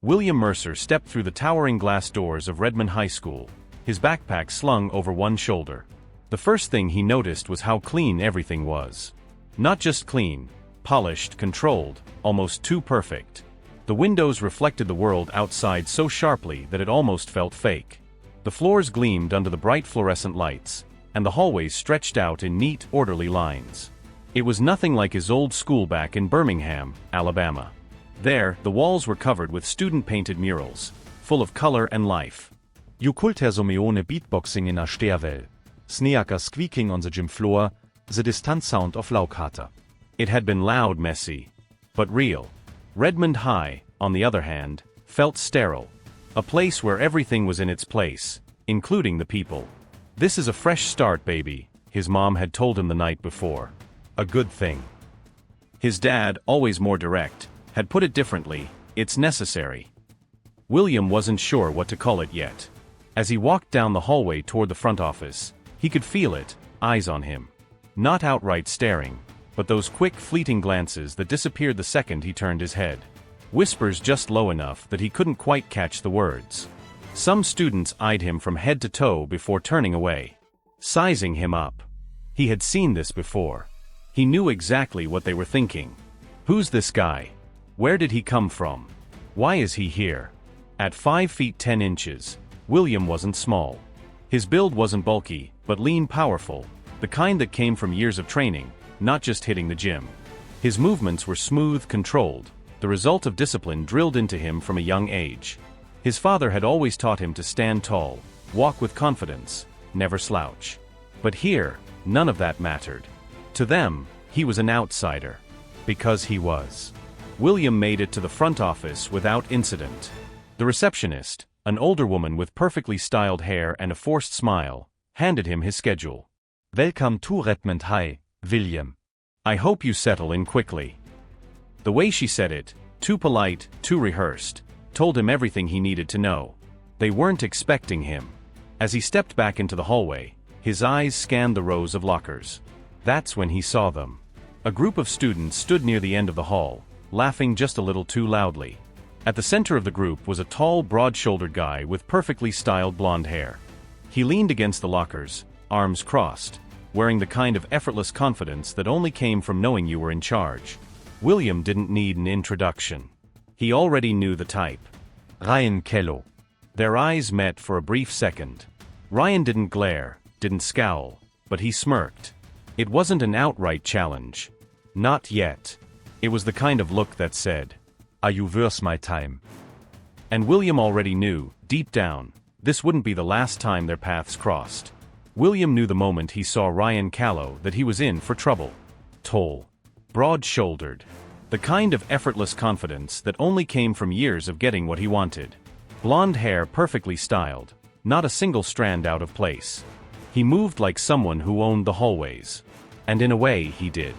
William Mercer stepped through the towering glass doors of Redmond High School, his backpack slung over one shoulder. The first thing he noticed was how clean everything was. Not just clean, polished, controlled, almost too perfect. The windows reflected the world outside so sharply that it almost felt fake. The floors gleamed under the bright fluorescent lights, and the hallways stretched out in neat, orderly lines. It was nothing like his old school back in Birmingham, Alabama. There, the walls were covered with student-painted murals, full of color and life. You kulter someone beatboxing in a stairwell. Sneaker squeaking on the gym floor, the distant sound of Laukhater. It had been loud, messy, but real. Redmond High, on the other hand, felt sterile. A place where everything was in its place, including the people. "This is a fresh start, baby," his mom had told him the night before. A good thing. His dad, always more direct, had put it differently: it's necessary. William wasn't sure what to call it yet. As he walked down the hallway toward the front office, he could feel it, eyes on him. Not outright staring, but those quick, fleeting glances that disappeared the second he turned his head. Whispers just low enough that he couldn't quite catch the words. Some students eyed him from head to toe before turning away, sizing him up. He had seen this before. He knew exactly what they were thinking. Who's this guy? Where did he come from? Why is he here? At 5 feet 10 inches, William wasn't small. His build wasn't bulky, but lean, powerful, the kind that came from years of training, not just hitting the gym. His movements were smooth, controlled, the result of discipline drilled into him from a young age. His father had always taught him to stand tall, walk with confidence, never slouch. But here, none of that mattered. To them, he was an outsider. Because he was. William made it to the front office without incident. The receptionist, an older woman with perfectly styled hair and a forced smile, handed him his schedule. "Welcome to Redmond High, William. I hope you settle in quickly." The way she said it, too polite, too rehearsed, told him everything he needed to know. They weren't expecting him. As he stepped back into the hallway, his eyes scanned the rows of lockers. That's when he saw them. A group of students stood near the end of the hall, laughing just a little too loudly. At the center of the group was a tall, broad-shouldered guy with perfectly styled blonde hair. He leaned against the lockers, arms crossed, wearing the kind of effortless confidence that only came from knowing you were in charge. William didn't need an introduction. He already knew the type. Ryan Callow. Their eyes met for a brief second. Ryan didn't glare, didn't scowl, but he smirked. It wasn't an outright challenge. Not yet. It was the kind of look that said, "Are you worth my time?" And William already knew, deep down, this wouldn't be the last time their paths crossed. William knew the moment he saw Ryan Callow that he was in for trouble. Tall. Broad-shouldered. The kind of effortless confidence that only came from years of getting what he wanted. Blonde hair perfectly styled, not a single strand out of place. He moved like someone who owned the hallways. And in a way, he did.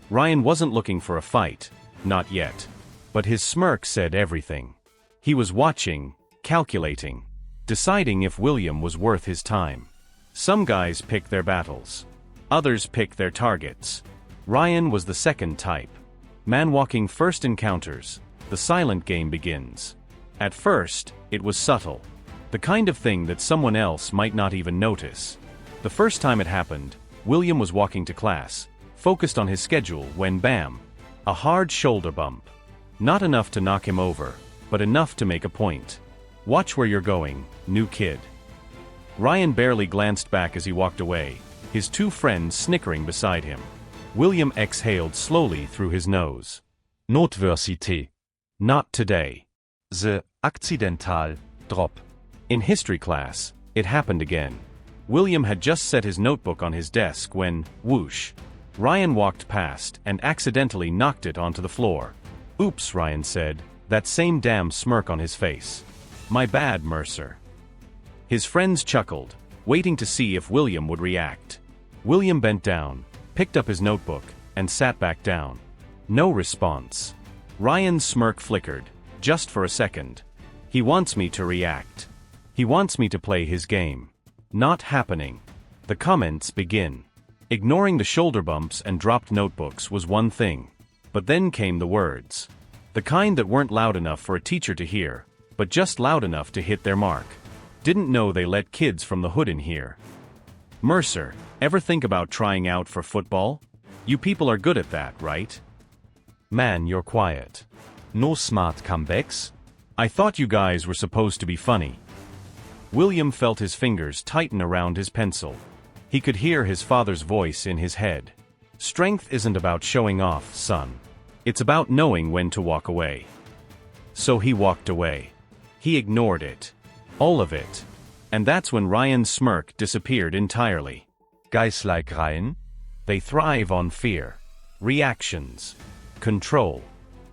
Ryan wasn't looking for a fight, not yet. But his smirk said everything. He was watching, calculating, deciding if William was worth his time. Some guys pick their battles. Others pick their targets. Ryan was the second type. Man walking first encounters, the silent game begins. At first, it was subtle. The kind of thing that someone else might not even notice. The first time it happened, William was walking to class, focused on his schedule when bam! A hard shoulder bump. Not enough to knock him over, but enough to make a point. "Watch where you're going, new kid." Ryan barely glanced back as he walked away, his two friends snickering beside him. William exhaled slowly through his nose. Notversité. Not today. The accidental drop. In history class, it happened again. William had just set his notebook on his desk when, whoosh, Ryan walked past and accidentally knocked it onto the floor. "Oops," Ryan said, that same damn smirk on his face. "My bad, Mercer." His friends chuckled, waiting to see if William would react. William bent down, picked up his notebook, and sat back down. No response. Ryan's smirk flickered, just for a second. He wants me to react. He wants me to play his game. Not happening. The comments begin. Ignoring the shoulder bumps and dropped notebooks was one thing. But then came the words. The kind that weren't loud enough for a teacher to hear, but just loud enough to hit their mark. Didn't know they let kids from the hood in here. Mercer, ever think about trying out for football? You people are good at that, right? Man, you're quiet. No smart comebacks? I thought you guys were supposed to be funny. William felt his fingers tighten around his pencil. He could hear his father's voice in his head. Strength isn't about showing off, son. It's about knowing when to walk away. So he walked away. He ignored it. All of it. And that's when Ryan's smirk disappeared entirely. Guys like Ryan? They thrive on fear. Reactions. Control.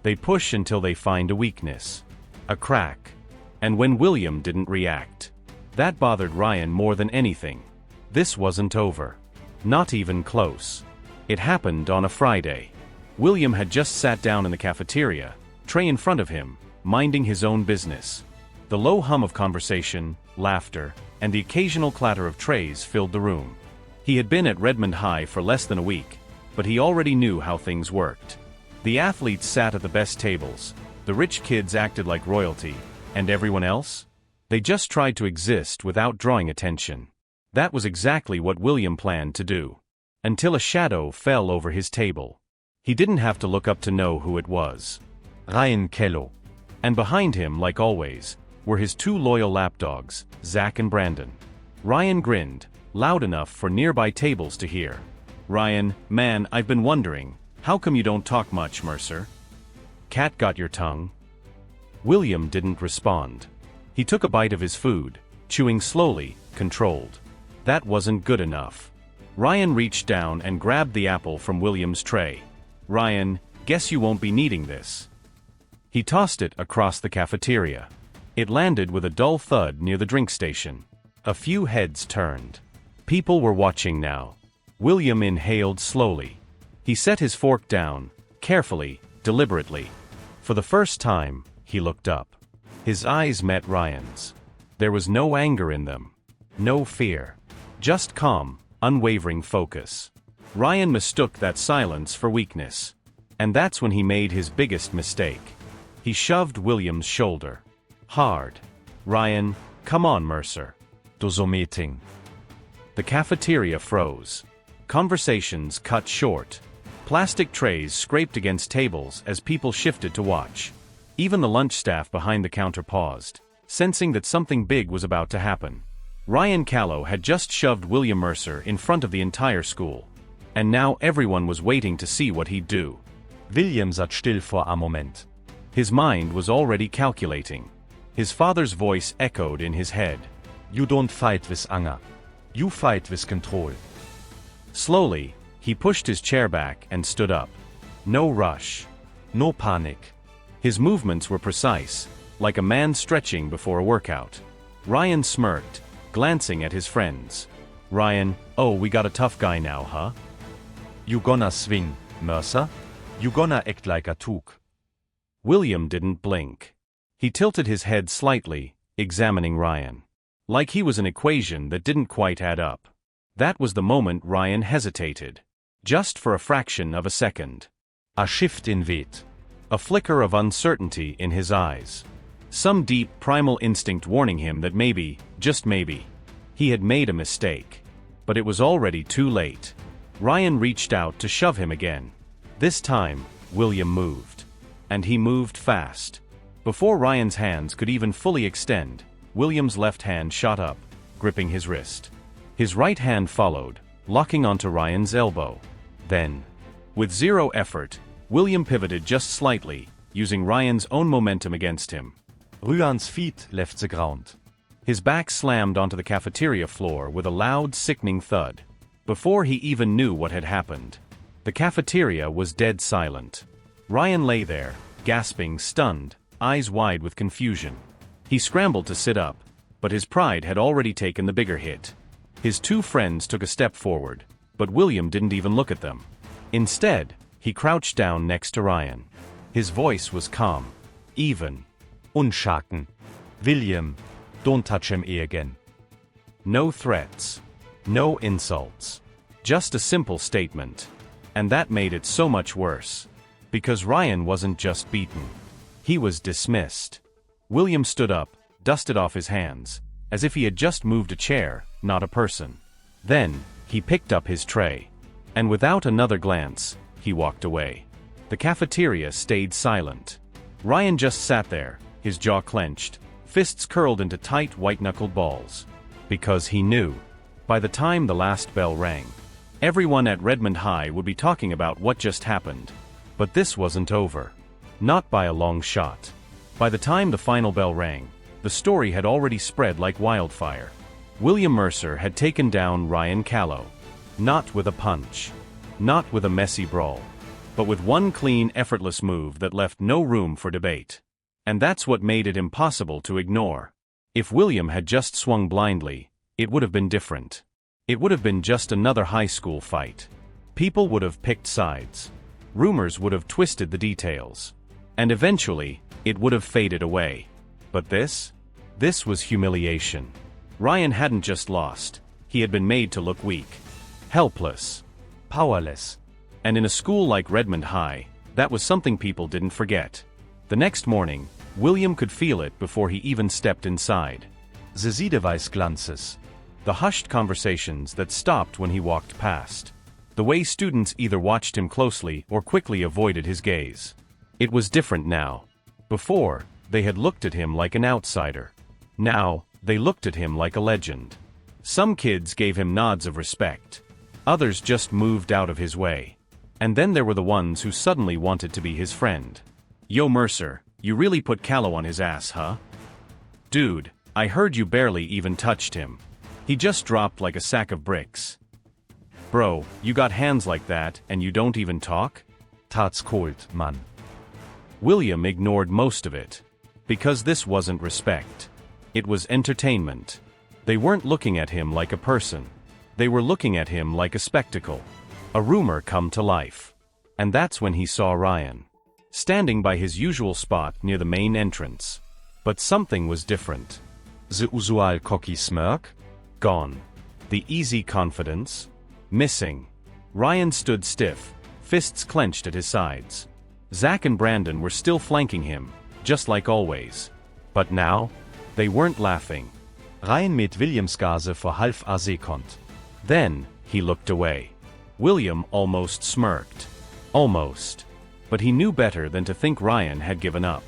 They push until they find a weakness. A crack. And when William didn't react, that bothered Ryan more than anything. This wasn't over. Not even close. It happened on a Friday. William had just sat down in the cafeteria, tray in front of him, minding his own business. The low hum of conversation, laughter, and the occasional clatter of trays filled the room. He had been at Redmond High for less than a week, but he already knew how things worked. The athletes sat at the best tables, the rich kids acted like royalty, and everyone else? They just tried to exist without drawing attention. That was exactly what William planned to do. Until a shadow fell over his table. He didn't have to look up to know who it was. Ryan Callow. And behind him, like always, were his two loyal lapdogs, Zach and Brandon. Ryan grinned, loud enough for nearby tables to hear. Ryan, man, I've been wondering, how come you don't talk much, Mercer? Cat got your tongue? William didn't respond. He took a bite of his food, chewing slowly, controlled. That wasn't good enough. Ryan reached down and grabbed the apple from William's tray. Ryan, guess you won't be needing this. He tossed it across the cafeteria. It landed with a dull thud near the drink station. A few heads turned. People were watching now. William inhaled slowly. He set his fork down, carefully, deliberately. For the first time, he looked up. His eyes met Ryan's. There was no anger in them. No fear. Just calm, unwavering focus. Ryan mistook that silence for weakness. And that's when he made his biggest mistake. He shoved William's shoulder. Hard. Ryan, come on, Mercer. Dozometing. The cafeteria froze. Conversations cut short. Plastic trays scraped against tables as people shifted to watch. Even the lunch staff behind the counter paused, sensing that something big was about to happen. Ryan Callow had just shoved William Mercer in front of the entire school. And now everyone was waiting to see what he'd do. William satt still for a Moment. His mind was already calculating. His father's voice echoed in his head. You don't fight with anger. You fight with control. Slowly, he pushed his chair back and stood up. No rush. No panic. His movements were precise, like a man stretching before a workout. Ryan smirked, glancing at his friends. Ryan, oh, we got a tough guy now, huh? You gonna swing, Mercer? You gonna act like a took? William didn't blink. He tilted his head slightly, examining Ryan. Like he was an equation that didn't quite add up. That was the moment Ryan hesitated. Just for a fraction of a second. A shift in weight. A flicker of uncertainty in his eyes. Some deep primal instinct warning him that maybe, just maybe, he had made a mistake. But it was already too late. Ryan reached out to shove him again. This time, William moved. And he moved fast. Before Ryan's hands could even fully extend, William's left hand shot up, gripping his wrist. His right hand followed, locking onto Ryan's elbow. Then, with zero effort, William pivoted just slightly, using Ryan's own momentum against him. Ryan's feet left the ground. His back slammed onto the cafeteria floor with a loud, sickening thud. Before he even knew what had happened, the cafeteria was dead silent. Ryan lay there, gasping, stunned, eyes wide with confusion. He scrambled to sit up, but his pride had already taken the bigger hit. His two friends took a step forward, but William didn't even look at them. Instead, he crouched down next to Ryan. His voice was calm, even. Unschaken. William, don't touch him again. No threats. No insults. Just a simple statement. And that made it so much worse. Because Ryan wasn't just beaten. He was dismissed. William stood up, dusted off his hands, as if he had just moved a chair, not a person. Then, he picked up his tray. And without another glance, he walked away. The cafeteria stayed silent. Ryan just sat there, his jaw clenched, fists curled into tight white-knuckled balls. Because he knew. By the time the last bell rang, everyone at Redmond High would be talking about what just happened. But this wasn't over. Not by a long shot. By the time the final bell rang, the story had already spread like wildfire. William Mercer had taken down Ryan Callow. Not with a punch. Not with a messy brawl. But with one clean, effortless move that left no room for debate. And that's what made it impossible to ignore. If William had just swung blindly, it would have been different. It would have been just another high school fight. People would have picked sides. Rumors would have twisted the details. And eventually, it would have faded away. But this? This was humiliation. Ryan hadn't just lost. He had been made to look weak. Helpless. Powerless. And in a school like Redmond High, that was something people didn't forget. The next morning, William could feel it before he even stepped inside. The Siedeweißglanzes. The hushed conversations that stopped when he walked past. The way students either watched him closely or quickly avoided his gaze. It was different now. Before, they had looked at him like an outsider. Now, they looked at him like a legend. Some kids gave him nods of respect. Others just moved out of his way. And then there were the ones who suddenly wanted to be his friend. Yo Mercer, you really put Callow on his ass, huh? Dude, I heard you barely even touched him. He just dropped like a sack of bricks. Bro, you got hands like that and you don't even talk? Tat's kalt, Mann. William ignored most of it. Because this wasn't respect. It was entertainment. They weren't looking at him like a person. They were looking at him like a spectacle. A rumor come to life. And that's when he saw Ryan. Standing by his usual spot near the main entrance. But something was different. The usual cocky smirk? Gone. The easy confidence? Missing. Ryan stood stiff, fists clenched at his sides. Zach and Brandon were still flanking him, just like always. But now, they weren't laughing. Ryan mit Williamsgase vor half a Sekund. Then, he looked away. William almost smirked. Almost. But he knew better than to think Ryan had given up.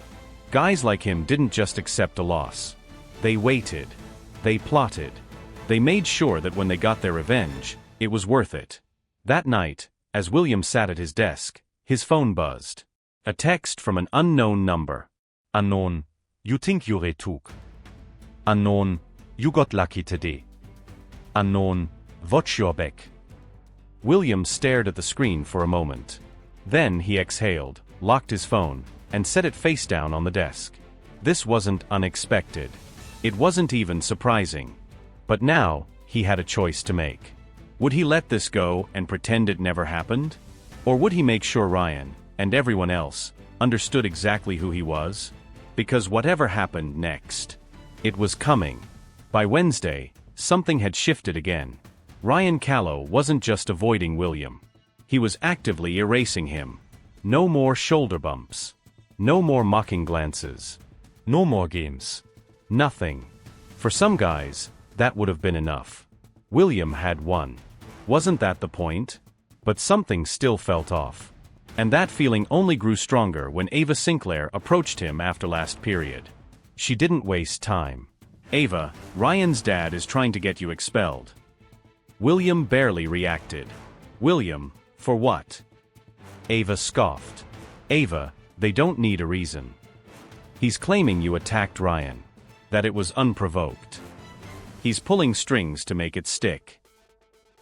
Guys like him didn't just accept a loss. They waited. They plotted. They made sure that when they got their revenge, it was worth it. That night, as William sat at his desk, his phone buzzed. A text from an unknown number. Unknown, you think you retook. Unknown, you got lucky today. Unknown, watch your back. William stared at the screen for a moment. Then he exhaled, locked his phone, and set it face down on the desk. This wasn't unexpected. It wasn't even surprising. But now, he had a choice to make. Would he let this go and pretend it never happened? Or would he make sure Ryan, and everyone else, understood exactly who he was? Because whatever happened next, it was coming. By Wednesday, something had shifted again. Ryan Callow wasn't just avoiding William. He was actively erasing him. No more shoulder bumps. No more mocking glances. No more games. Nothing. For some guys, that would have been enough. William had won. Wasn't that the point? But something still felt off. And that feeling only grew stronger when Ava Sinclair approached him after last period. She didn't waste time. Ava, Ryan's dad is trying to get you expelled. William barely reacted. William, for what? Ava scoffed. Ava, they don't need a reason. He's claiming you attacked Ryan. That it was unprovoked. He's pulling strings to make it stick.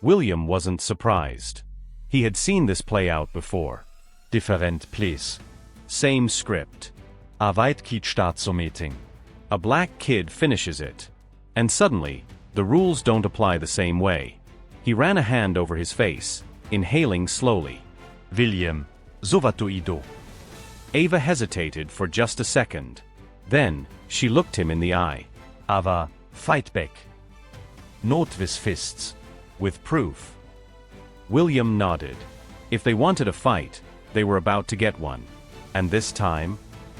William wasn't surprised. He had seen this play out before. Different place. Same script. A white kid starts a meeting. A black kid finishes it. And suddenly, the rules don't apply the same way. He ran a hand over his face, inhaling slowly. William, so wat du ido. Ava hesitated for just a second. Then, she looked him in the eye. Aber, fight back. Not with fists. With proof. William nodded. If they wanted a fight, they were about to get one. And this time?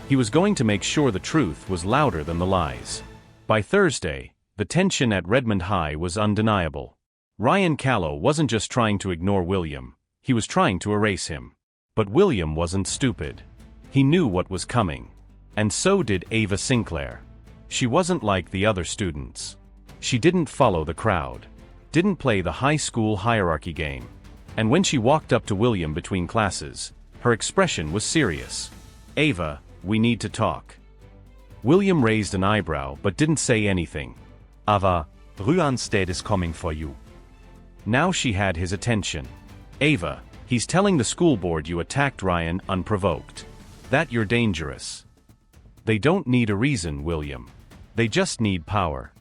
He was going to make sure the truth was louder than the lies. By Thursday, the tension at Redmond High was undeniable. Ryan Callow wasn't just trying to ignore William, he was trying to erase him. But William wasn't stupid. He knew what was coming. And so did Ava Sinclair. She wasn't like the other students. She didn't follow the crowd, didn't play the high school hierarchy game. And when she walked up to William between classes, her expression was serious. "Ava, we need to talk." William raised an eyebrow but didn't say anything. Ava, Ryan's dad is coming for you. Now she had his attention. "Ava, he's telling the school board you attacked Ryan unprovoked. That you're dangerous." "They don't need a reason, William. They just need power."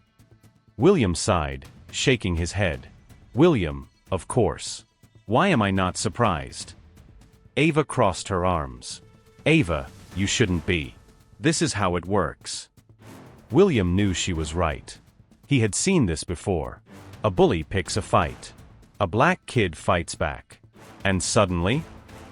William sighed, shaking his head. "William, of course. Why am I not surprised?" Ava crossed her arms. "Ava, you shouldn't be. This is how it works." William knew she was right. He had seen this before. A bully picks a fight. A black kid fights back. And suddenly,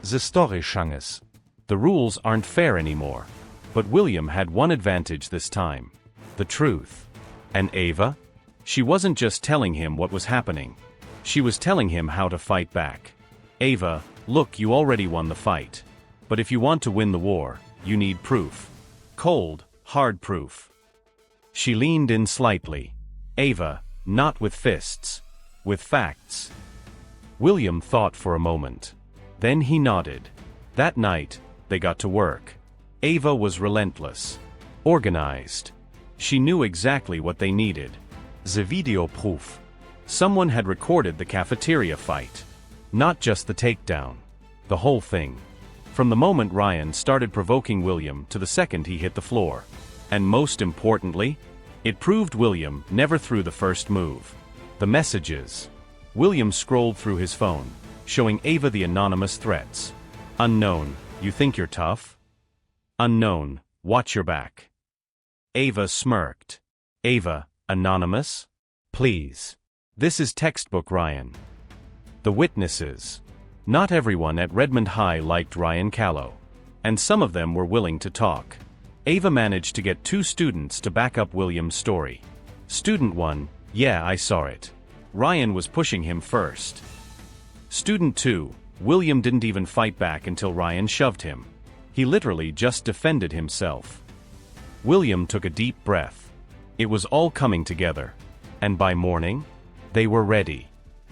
The story changes. the rules aren't fair anymore. But William had one advantage this time. The truth. And Ava? She wasn't just telling him what was happening. She was telling him how to fight back. "Ava, look, you already won the fight. But if you want to win the war, you need proof. Cold, hard proof." She leaned in slightly. "Ava, not with fists. With facts." William thought for a moment. Then he nodded. That night, they got to work. Ava was relentless. Organized. She knew exactly what they needed. The video proof. Someone had recorded the cafeteria fight. Not just the takedown. The whole thing. From the moment Ryan started provoking William to the second he hit the floor. And most importantly, it proved William never threw the first move. The messages. William scrolled through his phone, showing Ava the anonymous threats. "Unknown, you think you're tough? Unknown, watch your back." Ava smirked. "Ava, anonymous? Please. This is textbook Ryan." The witnesses. Not everyone at Redmond High liked Ryan Callow. And some of them were willing to talk. Ava managed to get 2 students to back up William's story. Student 1, "Yeah, I saw it. Ryan was pushing him first." Student 2, "William didn't even fight back until Ryan shoved him. He literally just defended himself." William took a deep breath. It was all coming together. And by morning, they were ready.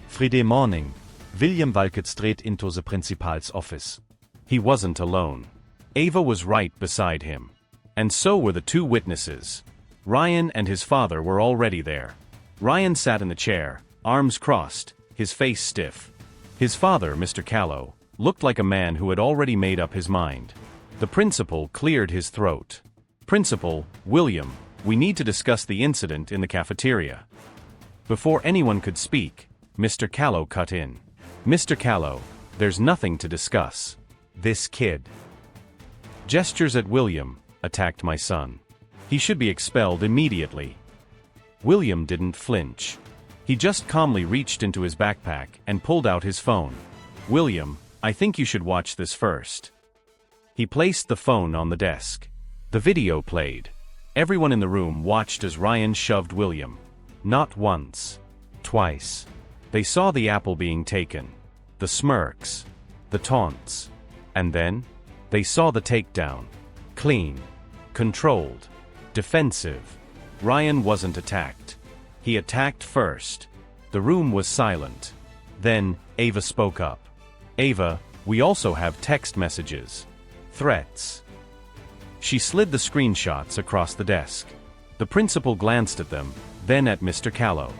Friday morning, William walked straight into the principal's office. He wasn't alone. Ava was right beside him. And so were the 2 witnesses. Ryan and his father were already there. Ryan sat in the chair, arms crossed, his face stiff. His father, Mr. Callow, looked like a man who had already made up his mind. The principal cleared his throat. "Principal, William, we need to discuss the incident in the cafeteria." Before anyone could speak, Mr. Callow cut in. "Mr. Callow, there's nothing to discuss. This kid." Gestures at William, "attacked my son. He should be expelled immediately." William didn't flinch. He just calmly reached into his backpack and pulled out his phone. "William, I think you should watch this first." He placed the phone on the desk. The video played. Everyone in the room watched as Ryan shoved William. Not once. Twice. They saw the apple being taken. The smirks. The taunts. And then, they saw the takedown. Clean. Controlled. Defensive. Ryan wasn't attacked. He attacked first. The room was silent. Then, Ava spoke up. "Ava, we also have text messages. Threats." She slid the screenshots across the desk. The principal glanced at them, then at Mr. Callow.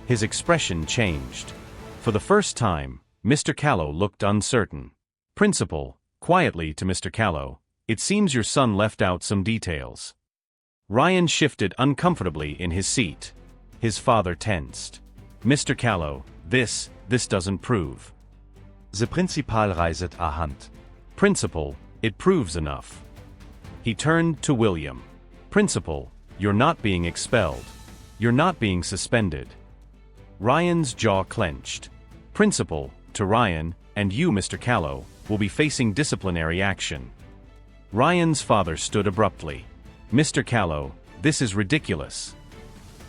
His expression changed. For the first time, Mr. Callow looked uncertain. "Principal," quietly to Mr. Callow, "it seems your son left out some details." Ryan shifted uncomfortably in his seat. His father tensed. "Mr. Callow, this doesn't prove." The principal raised a hand. "Principal, it proves enough." He turned to William. "Principal, you're not being expelled. You're not being suspended." Ryan's jaw clenched. "Principal, to Ryan, and you, Mr. Callow, will be facing disciplinary action." Ryan's father stood abruptly. "Mr. Callow, this is ridiculous."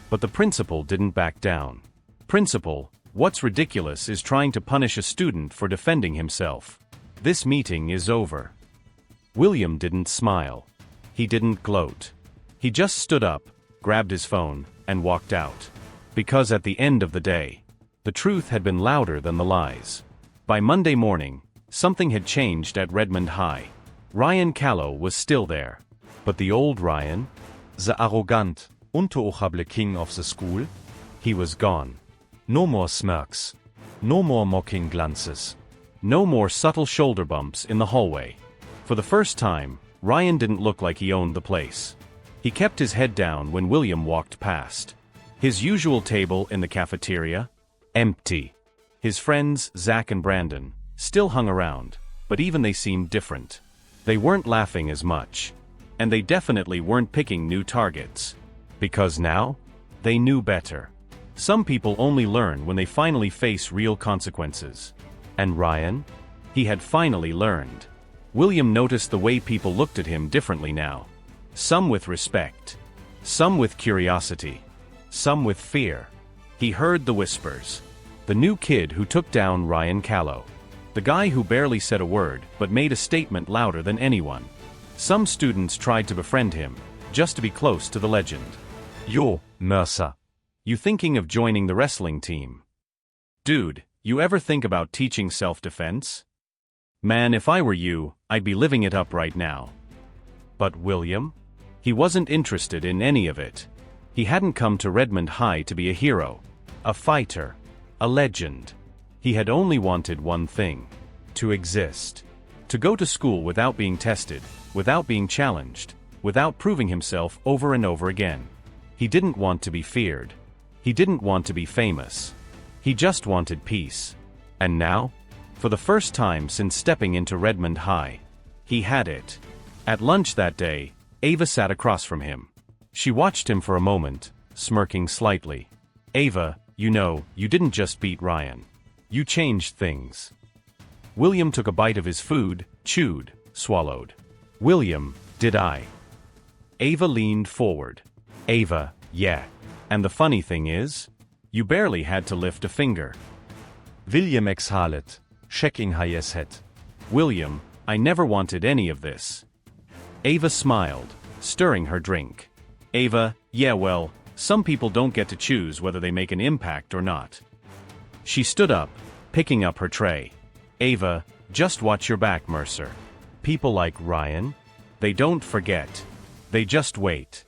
But the principal didn't back down. "Principal, what's ridiculous is trying to punish a student for defending himself. This meeting is over." William didn't smile. He didn't gloat. He just stood up, grabbed his phone, and walked out. Because at the end of the day, the truth had been louder than the lies. By Monday morning, something had changed at Redmond High. Ryan Callow was still there. But the old Ryan, the arrogant, untouchable king of the school, he was gone. no more smirks, no more mocking glances. No more subtle shoulder bumps in the hallway. For the first time, Ryan didn't look like he owned the place. He kept his head down when William walked past. His usual table in the cafeteria? Empty. His friends, Zach and Brandon, still hung around, but even they seemed different. They weren't laughing as much. And they definitely weren't picking new targets. Because now, they knew better. Some people only learn when they finally face real consequences. And Ryan? He had finally learned. William noticed the way people looked at him differently now. Some with respect. Some with curiosity. Some with fear. He heard the whispers. The new kid who took down Ryan Callow. The guy who barely said a word but made a statement louder than anyone. Some students tried to befriend him, just to be close to the legend. Yo, Mercer. You thinking of joining the wrestling team? Dude, you ever think about teaching self-defense? Man, if I were you, I'd be living it up right now. But William? He wasn't interested in any of it. He hadn't come to Redmond High to be a hero, a fighter, a legend. He had only wanted one thing: to exist. To go to school without being tested, without being challenged, without proving himself over and over again. He didn't want to be feared. He didn't want to be famous. He just wanted peace. And now, for the first time since stepping into Redmond High, he had it. At lunch that day, Ava sat across from him. She watched him for a moment, smirking slightly. "Ava, you know, you didn't just beat Ryan. You changed things." William took a bite of his food, chewed, swallowed. "William, did I?" Ava leaned forward. "Ava, yeah. And the funny thing is, you barely had to lift a finger." William exhaled, shaking his head. "William, I never wanted any of this." Ava smiled, stirring her drink. "Ava, yeah, well, some people don't get to choose whether they make an impact or not." She stood up, picking up her tray. "Ava, just watch your back, Mercer. People like Ryan? They don't forget. They just wait."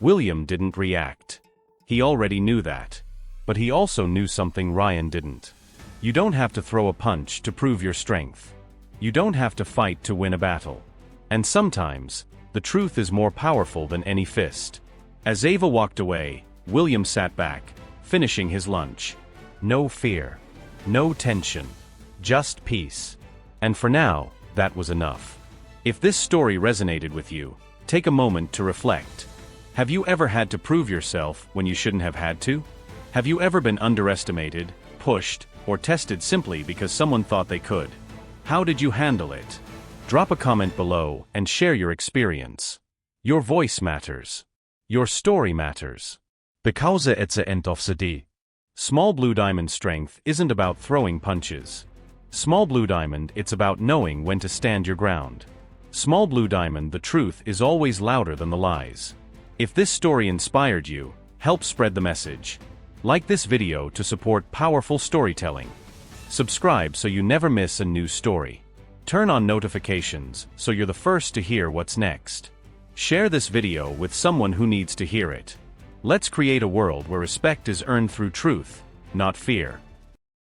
William didn't react. He already knew that. But he also knew something Ryan didn't. You don't have to throw a punch to prove your strength. You don't have to fight to win a battle. And sometimes, the truth is more powerful than any fist. As Ava walked away, William sat back, finishing his lunch. No fear. No tension. Just peace. And for now, that was enough. If this story resonated with you, take a moment to reflect. Have you ever had to prove yourself when you shouldn't have had to? Have you ever been underestimated, pushed, or tested simply because someone thought they could? How did you handle it? Drop a comment below and share your experience. Your voice matters. Your story matters. Because at the end of the day, Small Blue Diamond strength isn't about throwing punches. Small Blue Diamond, it's about knowing when to stand your ground. Small Blue Diamond, the truth is always louder than the lies. If this story inspired you, help spread the message. Like this video to support powerful storytelling. Subscribe so you never miss a new story. Turn on notifications so you're the first to hear what's next. Share this video with someone who needs to hear it. Let's create a world where respect is earned through truth, not fear.